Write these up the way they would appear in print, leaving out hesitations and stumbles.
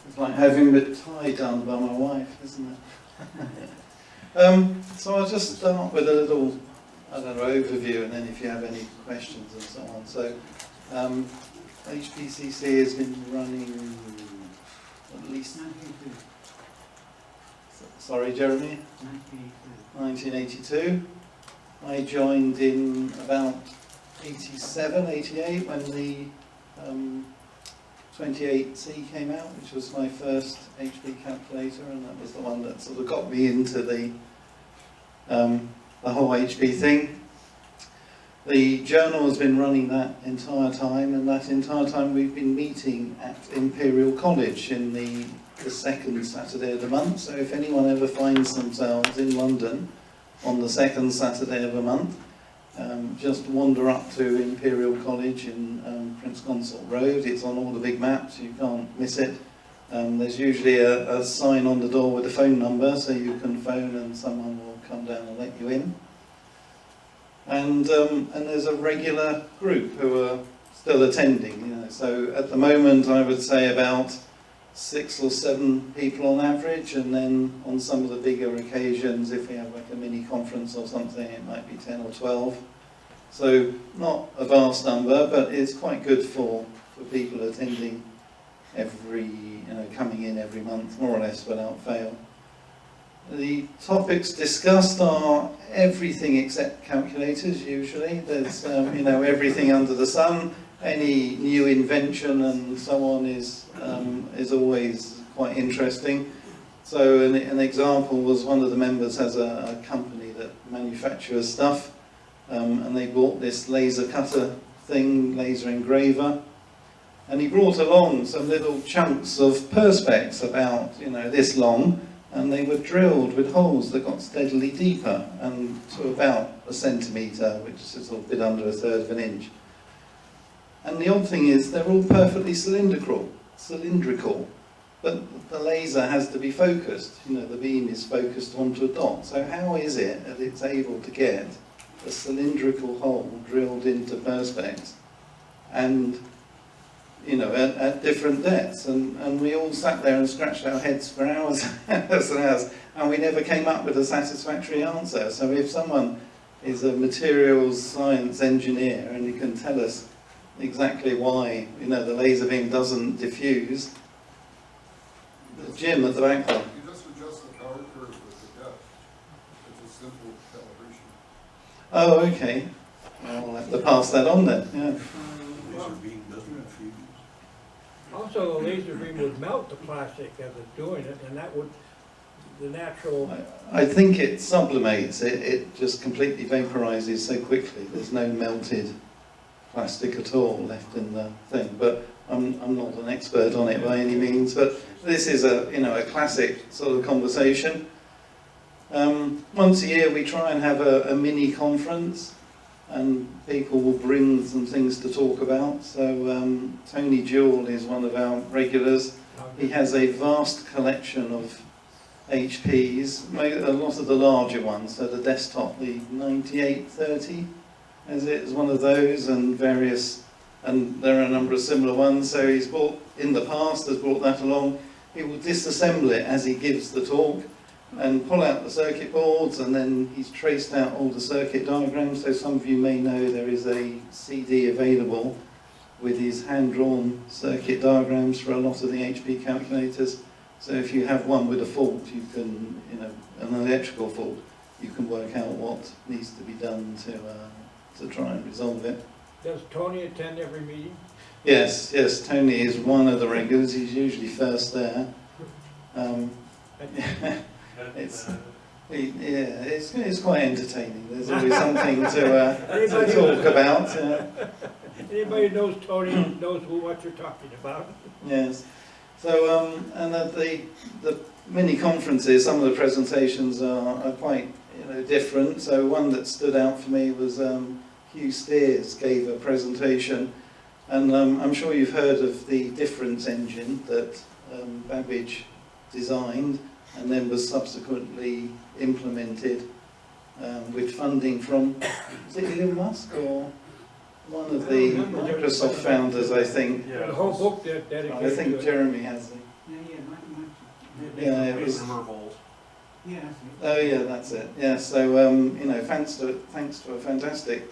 It's like having a tie done by my wife, isn't it? So I'll just start with a little, I don't know, overview, and then if you have any questions and so on. So HPCC has been running at least 1982. Sorry, Jeremy? 1982. I joined in about 87, 88 when the 28C came out, which was my first HP calculator, and that was the one that sort of got me into the whole HP thing. The journal has been running that entire time, and that entire time we've been meeting at Imperial College in the second Saturday of the month. So if anyone ever finds themselves in London on the second Saturday of a month, just wander up to Imperial College in Prince Consort Road. It's on all the big maps, you can't miss it. There's usually a sign on the door with a phone number, so you can phone and someone will come down and let you in. And there's a regular group who are still attending. You know. So at the moment I would say about 6 or 7 people on average, and then on some of the bigger occasions, if we have like a mini conference or something, it might be 10 or 12. So not a vast number, but it's quite good for people attending coming in every month, more or less without fail. The topics discussed are everything except calculators usually. There's everything under the sun. Any new invention and so on is always quite interesting. So an example was one of the members has a company that manufactures stuff, and they bought this laser cutter thing, laser engraver, and he brought along some little chunks of perspex about this long, and they were drilled with holes that got steadily deeper and to about 1 centimetre, which is a bit under 1/3 of an inch. And the odd thing is they're all perfectly cylindrical, but the laser has to be focused. The beam is focused onto a dot. So how is it that it's able to get a cylindrical hole drilled into perspex and at different depths? And we all sat there and scratched our heads for hours and hours, and we never came up with a satisfactory answer. So if someone is a materials science engineer and he can tell us exactly why the laser beam doesn't diffuse. Jim at the back there. You just adjust the power curve with the depth. It's a simple calibration. Oh, okay. Well, I'll have to pass that on then. Yeah. Laser beam doesn't diffuse. Also, a laser beam would melt the plastic as it's doing it, and that would, the natural... I think it sublimates it. It just completely vaporizes so quickly. There's no melted plastic at all left in the thing, but I'm not an expert on it by any means, but this is a classic sort of conversation. Once a year we try and have a mini conference, and people will bring some things to talk about. So Tony Jewell is one of our regulars. He has a vast collection of HPs, a lot of the larger ones, so the desktop, the 9830 as it is one of those, and there are a number of similar ones. So he's brought, in the past, has brought that along. He will disassemble it as he gives the talk and pull out the circuit boards, and then he's traced out all the circuit diagrams. So some of you may know there is a CD available with his hand-drawn circuit diagrams for a lot of the HP calculators. So if you have one with a fault, you can, an electrical fault, you can work out what needs to be done to try and resolve it. Does Tony attend every meeting? Yes, Tony is one of the regulars. He's usually first there. It's quite entertaining. There's always something to talk about. Anybody who knows Tony knows what you're talking about. Yes. So, and at the mini conferences, some of the presentations are quite different. So one that stood out for me was Hugh Steers gave a presentation, and I'm sure you've heard of the difference engine that Babbage designed and then was subsequently implemented with funding from, is it Elon Musk or one of the Microsoft founders, I think. The whole book that dedicated I to think it. Jeremy has the. Yeah, it was. Yeah, Oh yeah, that's it. Yeah, so you know, thanks to a fantastic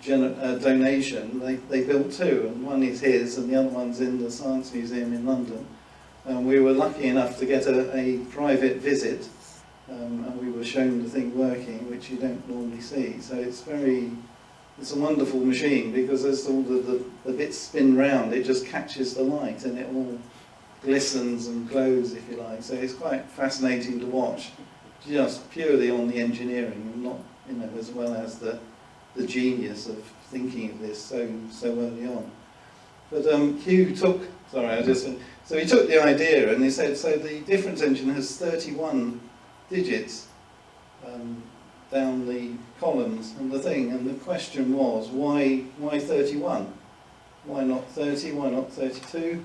donation, they built two, and one is his, and the other one's in the Science Museum in London. And we were lucky enough to get a private visit, and we were shown the thing working, which you don't normally see. So it's a wonderful machine, because as all the bits spin round, it just catches the light, and it all glistens and glows, if you like. So it's quite fascinating to watch, just purely on the engineering, and not, you know, as well as the genius of thinking of this so early on. But Hugh took, so he took the idea and he said, so the difference engine has 31 digits down the columns and the thing, and the question was, why 31? Why not 30? Why not 32?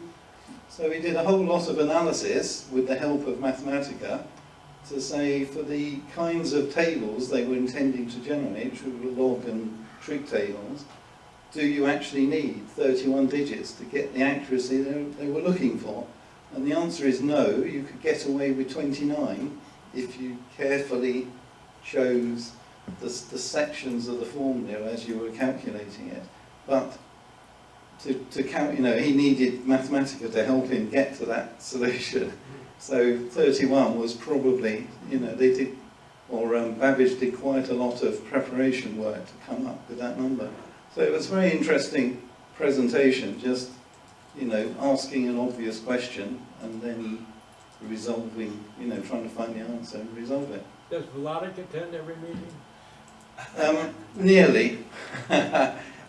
So he did a whole lot of analysis with the help of Mathematica to say, for the kinds of tables they were intending to generate, which were log and trig tables, do you actually need 31 digits to get the accuracy they were looking for? And the answer is no. You could get away with 29 if you carefully chose the sections of the formula as you were calculating it. But to count, you know, he needed Mathematica to help him get to that solution. So 31 was probably, you know, Babbage did quite a lot of preparation work to come up with that number. So it was a very interesting presentation, just, you know, asking an obvious question and then resolving, you know, trying to find the answer and resolve it. Does Vladik attend every meeting? Nearly.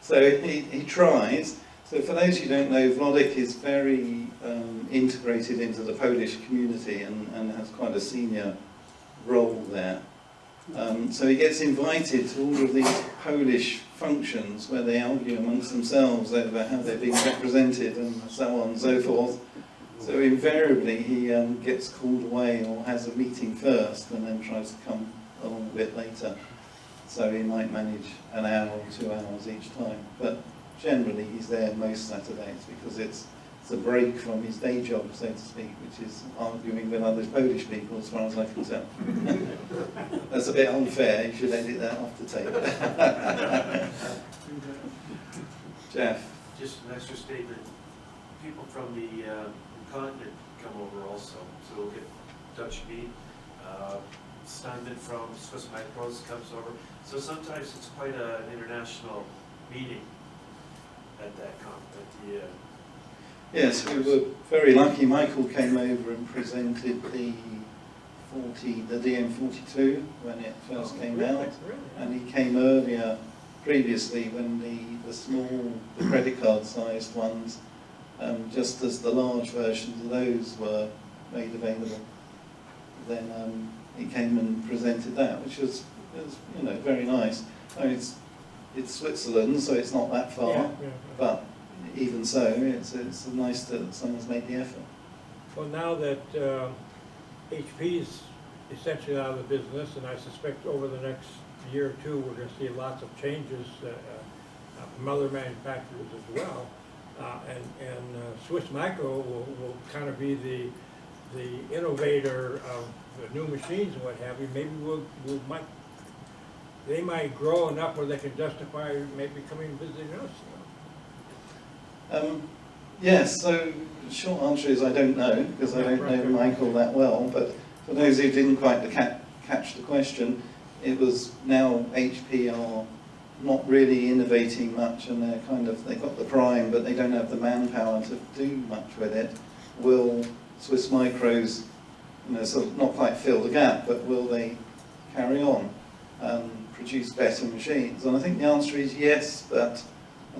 So he tries. So for those who don't know, Wlodek is very integrated into the Polish community and has quite a senior role there. So he gets invited to all of these Polish functions where they argue amongst themselves over how they're being represented and so on and so forth. So invariably he gets called away or has a meeting first and then tries to come along a bit later. So he might manage an hour or 2 hours each time. But generally he's there most Saturdays because it's a break from his day job, so to speak, which is arguing with other Polish people, as far as I can tell. That's a bit unfair. You should edit that off the tape. Jeff. Just an extra statement. People from the continent come over also, so we'll get Dutch meat. Steinman from Swiss Micros comes over. So sometimes it's quite an international meeting at that conference. Yes, we were very lucky. Michael came over and presented the DM42 when it first came out, Really? and he came earlier, previously, when the small, the credit card sized ones, just as the large versions of those were made available. Then he came and presented that, which was you know, very nice. I mean, it's Switzerland, so it's not that far, Yeah. but even so, it's nice that someone's made the effort. Well, now that HP is essentially out of the business, and I suspect over the next year or two we're going to see lots of changes from other manufacturers as well, and Swiss Micro will kind of be the innovator of the new machines and what have you. Maybe they might grow enough where they can justify maybe coming and visiting us. Yes, so the short answer is I don't know, because I don't know Michael that well, but for those who didn't quite catch the question, it was now HP are not really innovating much, and they've got the prime, but they don't have the manpower to do much with it. Will Swiss Micros, you know, sort of not quite fill the gap, but will they carry on and produce better machines? And I think the answer is yes, but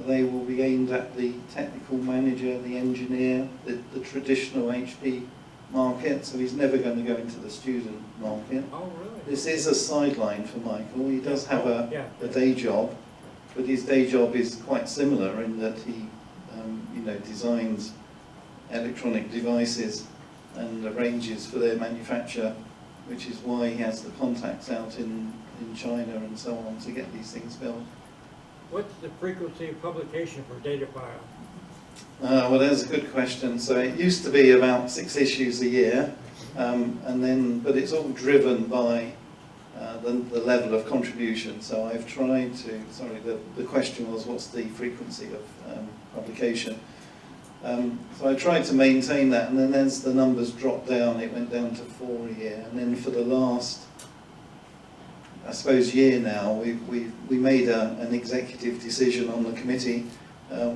they will be aimed at the technical manager, the engineer, the traditional HP market, so he's never going to go into the student market. Oh, really? This is a sideline for Michael. He does have a day job, but his day job is quite similar in that he you know, designs electronic devices and arranges for their manufacture, which is why he has the contacts out in China and so on to get these things built. What's the frequency of publication for data file? Well, that's a good question. So it used to be about 6 issues a year, but it's all driven by the level of contribution. So I've tried to, the question was what's the frequency of publication. So I tried to maintain that, and then as the numbers dropped down, it went down to 4 a year. And then for the last, I suppose, year now, we made an executive decision on the committee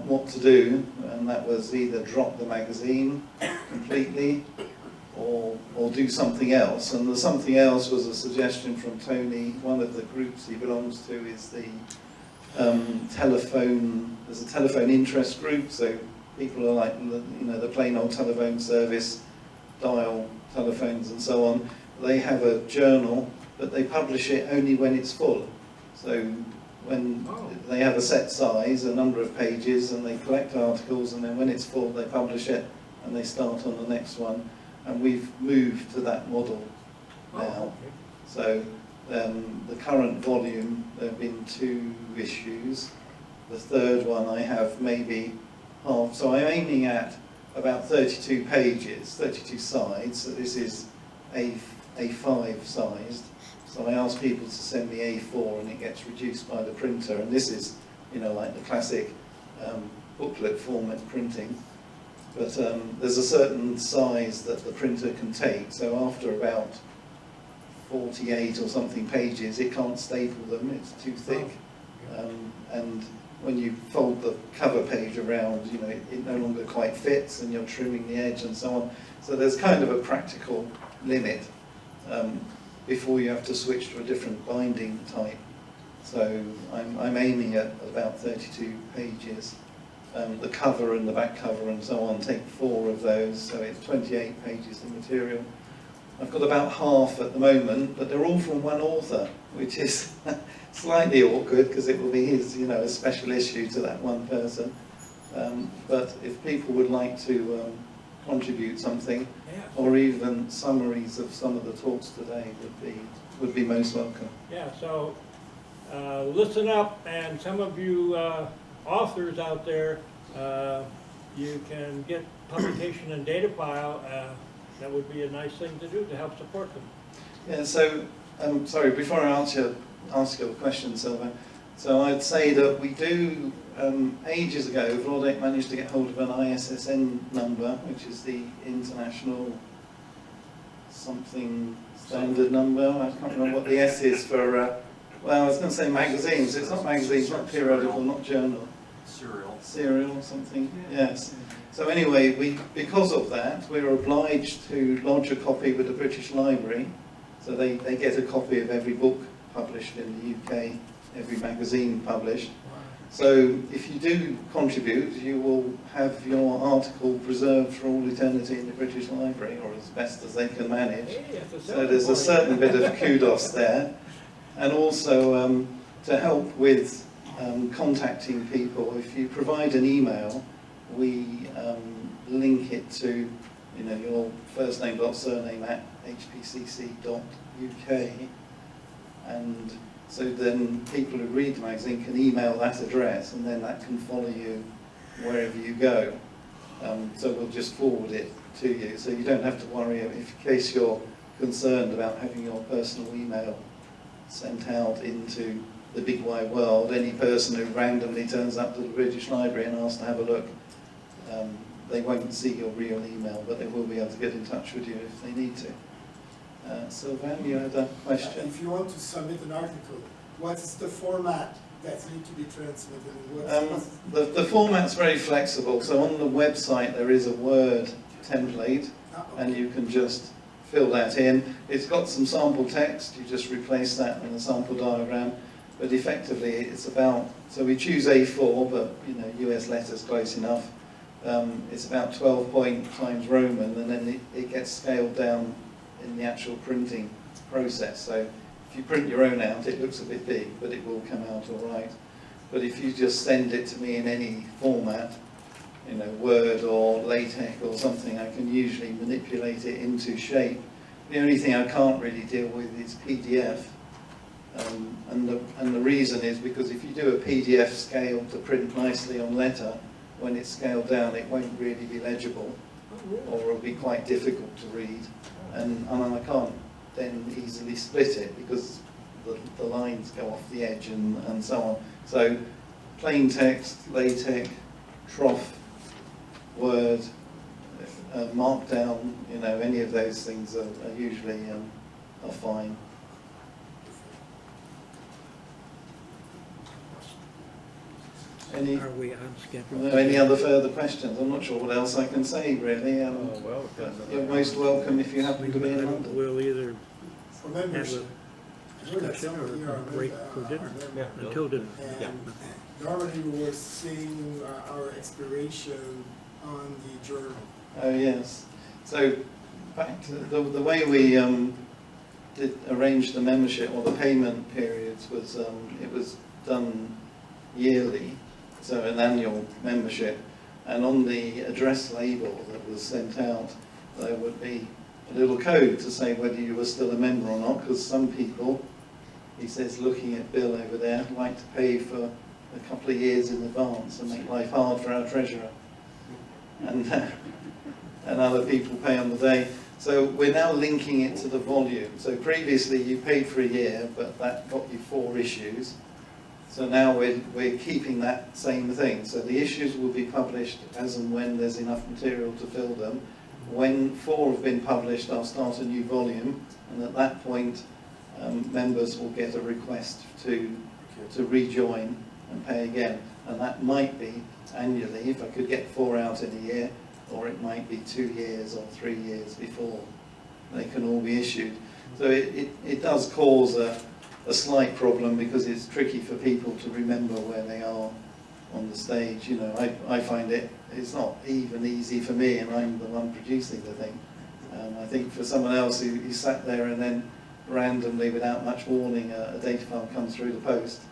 what to do, and that was either drop the magazine completely or do something else. And the something else was a suggestion from Tony. One of the groups he belongs to is the telephone. There's a telephone interest group, so people are like, the plain old telephone service, dial telephones and so on. They have a journal, but they publish it only when it's full. So when they have a set size, a number of pages, and they collect articles, and then when it's full, they publish it, and they start on the next one. And we've moved to that model now. So the current volume, there have been 2 issues. The third one I have maybe half. So I'm aiming at about 32 pages, 32 sides. So this is A5 sized. So I ask people to send me A4, and it gets reduced by the printer. And this is, like the classic booklet format printing. But there's a certain size that the printer can take. So after about 48 or something pages, it can't staple them. It's too thick. And when you fold the cover page around, it no longer quite fits, and you're trimming the edge and so on. So there's kind of a practical limit before you have to switch to a different binding type. So I'm aiming at about 32 pages. The cover and the back cover and so on take 4 of those, so it's 28 pages of material. I've got about half at the moment, but they're all from one author, which is slightly awkward because it will be his, a special issue to that one person. But if people would like to contribute something, or even summaries of some of the talks today, would be most welcome. Yeah. So listen up, and some of you authors out there, you can get publication and data file. That would be a nice thing to do to help support them. Yeah, so, sorry, before I ask your question, Sylvain, so I'd say that we do, ages ago, Vlodek managed to get hold of an ISSN number, which is the International something standard number. I can't remember what the S is for, well, I was going to say magazines. It's not magazines, not periodical, not journal. Serial or something, yes. So anyway, because of that, we're obliged to lodge a copy with the British Library. So they get a copy of every book published in the UK, every magazine published. So if you do contribute, you will have your article preserved for all eternity in the British Library, or as best as they can manage. So there's a certain bit of kudos there. And also to help with contacting people, if you provide an email, we link it to your first name dot surname at hpcalc.org, and so then people who read the magazine can email that address, and then that can follow you wherever you go. So we'll just forward it to you, so you don't have to worry in case you're concerned about having your personal email sent out into the big wide world. Any person who randomly turns up to the British Library and asks to have a look, they won't see your real email, but they will be able to get in touch with you if they need to. Sylvain, you had a question? If you want to submit an article, what's the format that needs to be transmitted? The format's very flexible, so on the website there is a Word template, and you can just fill that in. It's got some sample text, you just replace that in a sample diagram, but effectively it's about, so we choose A4, but US letters close enough. It's about 12 point times Roman, and then it gets scaled down in the actual printing process. So if you print your own out, it looks a bit big, but it will come out all right. But if you just send it to me in any format, Word or LaTeX or something, I can usually manipulate it into shape. The only thing I can't really deal with is PDF, And the reason is because if you do a PDF scale to print nicely on letter, when it's scaled down it won't really be legible, or it'll be quite difficult to read, and I can't then easily split it because the lines go off the edge and so on. So plain text, LaTeX, Trough, Word, Markdown, you know, any of those things are usually are fine. Are we on schedule? Any other further questions? I'm not sure what else I can say really. well, But you're most welcome if you happen to be in London. We'll either For have membership, a I know that discussion some of you or are break members, for dinner Yeah. until dinner. And normally we were seeing our expiration on the journal. Oh yes. So back to the way we did arrange the membership or the payment periods was it was done yearly, so an annual membership, and on the address label that was sent out there would be a little code to say whether you were still a member or not, because some people, he says looking at Bill over there, like to pay for a couple of years in advance and make life hard for our treasurer. And other people pay on the day. So we're now linking it to the volume. So previously you paid for a year, but that got you 4 issues. So now we're keeping that same thing. So the issues will be published as and when there's enough material to fill them. When 4 have been published, I'll start a new volume, and at that point members will get a request to rejoin and pay again. And that might be annually, if I could get 4 out in a year, or it might be 2 years or 3 years before they can all be issued. So it does cause a slight problem because it's tricky for people to remember where they are on the stage. You know, I find it's not even easy for me, and I'm the one producing the thing. I think for someone else who sat there and then randomly, without much warning, a data file comes through the post,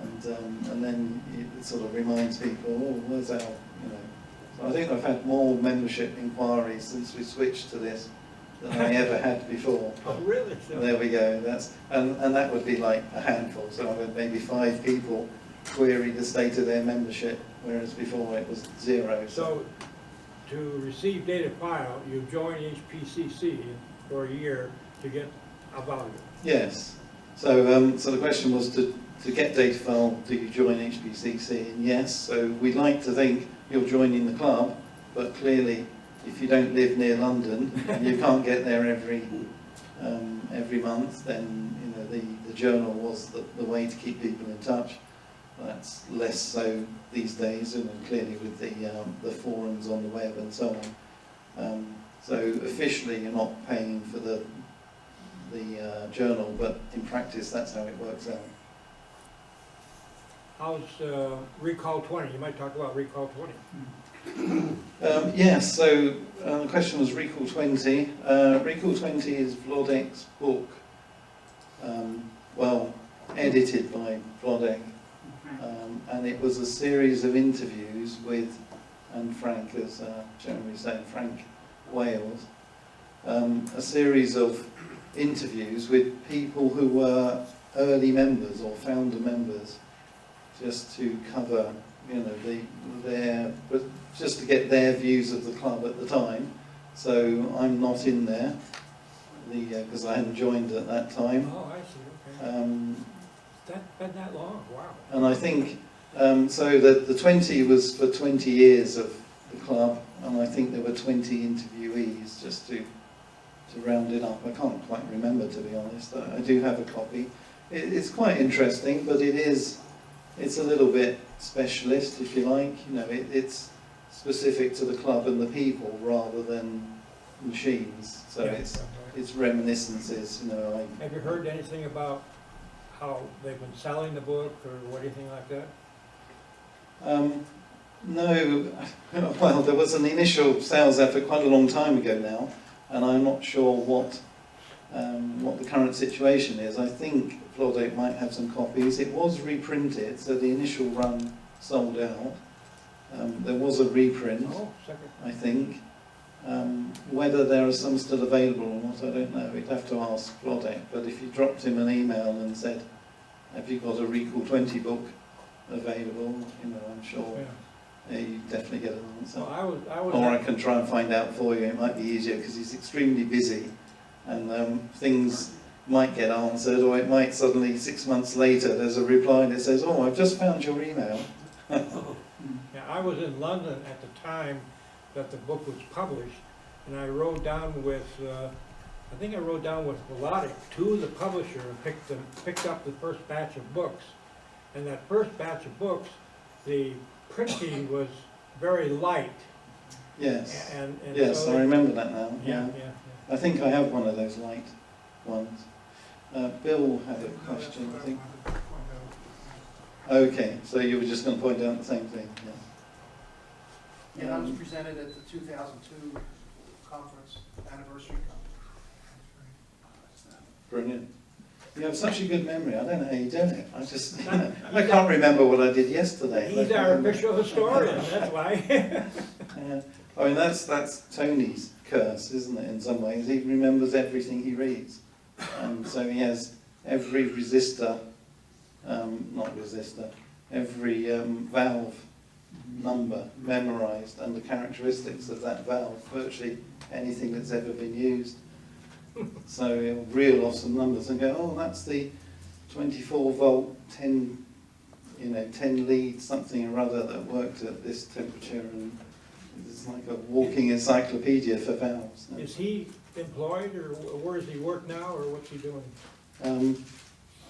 and then it sort of reminds people, oh, where's our, you know. So I think I've had more membership inquiries since we switched to this than I ever had before. Oh, really? So- There we go. And that would be like a handful. So I had maybe 5 people query the state of their membership, whereas before it was 0. So, to receive data file, you join HPCC for a year to get a volume. Yes. So so the question was to get data file, do you join HPCC? And yes. So we'd like to think you're joining the club, but clearly if you don't live near London and you can't get there every month, then you know the journal was the way to keep people in touch. That's less so these days, and clearly with the forums on the web and so on. So officially you're not paying for the journal, but in practice that's how it works out. How's Recall 20? You might talk about Recall 20. Yes, so the question was Recall 20. Recall 20 is Vlodek's book, well, edited by Vlodek, and it was a series of interviews with, and Frank, as Jeremy was saying, Frank Wales, a series of interviews with people who were early members or founder members, just to cover, you know, just to get their views of the club at the time. So I'm not in there, because I hadn't joined at that time. Oh, I see, okay. That's been that long, wow. And I think, so the 20 was for 20 years of the club, and I think there were 20 interviewees, just to round it up. I can't quite remember, to be honest. I do have a copy. It's quite interesting, but it's a little bit specialist, if you like. You know, it's specific to the club and the people rather than machines. So Yeah. it's reminiscences. You know, Have you heard anything about how they've been selling the book or anything like that? No. Well, there was an initial sales effort quite a long time ago now, and I'm not sure what the current situation is. I think Vlodek might have some copies. It was reprinted, so the initial run sold out. There was a reprint, Oh, second. I think. whether there are some still available or not, I don't know. We'd have to ask Rodek. But if you dropped him an email and said, have you got a Recall 20 book available, you know, I'm sure you definitely get an answer. Well, I was. Or I can try and find out for you. It might be easier because he's extremely busy, and things might get answered, or it might suddenly 6 months later there's a reply that says, "Oh, I've just found your email." Yeah, I was in London at the time that the book was published, and I rode down with, I think I rode down with Melodic to the publisher and picked up the first batch of books. And that first batch of books, the printing was very light. Yes. And Yes, so I remember that now. Yeah. I think I have one of those light ones. Bill had a question, I think. Okay, so you were just going to point out the same thing. Yeah. And I was presented at the 2002 conference, anniversary conference. Brilliant. You have such a good memory. I don't know how you do it. I just, I can't remember what I did yesterday. He's our official historian, that's why. I mean, that's Tony's curse, isn't it, in some ways? He remembers everything he reads. And so he has every resistor, every valve number memorized and the characteristics of that valve, virtually anything that's ever been used. So he'll reel off some numbers and go, oh, that's the 24 volt, 10 lead something or other that worked at this temperature, and it's like a walking encyclopedia for valves. Is he employed, or where does he work now, or what's he doing?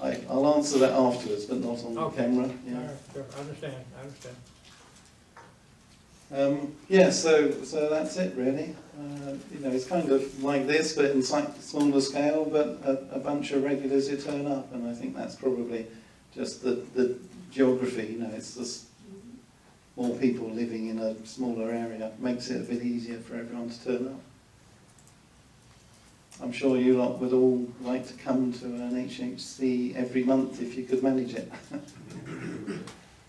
I'll answer that afterwards, but not on the camera. Yeah. All right, sure. I understand. So that's it really. It's kind of like this, but in smaller scale, but a bunch of regulars who turn up, and I think that's probably just the geography. It's just more people living in a smaller area makes it a bit easier for everyone to turn up. I'm sure you lot would all like to come to an HHC every month if you could manage it.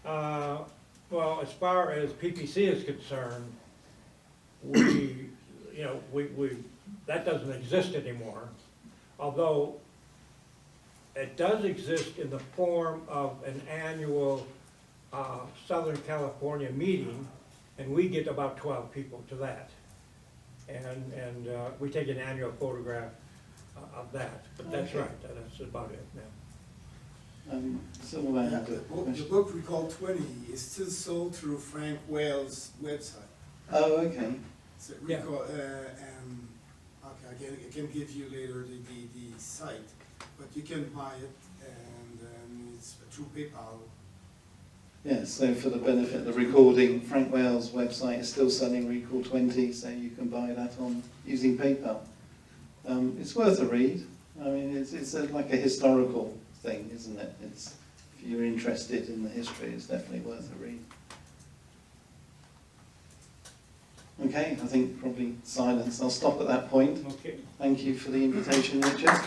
Well, as far as PPC is concerned, that doesn't exist anymore. Although it does exist in the form of an annual Southern California meeting, and we get about 12 people to that. And we take an annual photograph of that, but that's right, that's about it now. Silverman had a The question. book Recall 20 is still sold through Frank Wales' website. Oh, okay. So Recall, okay, I can give you later the site, but you can buy it, and it's through PayPal. Yes, so for the benefit of the recording, Frank Wales' website is still selling Recall 20, so you can buy that on using PayPal. It's worth a read. I mean, it's like a historical thing, isn't it? If you're interested in the history, it's definitely worth a read. Okay, I think probably silence. I'll stop at that point. Okay. Thank you for the invitation, Richard.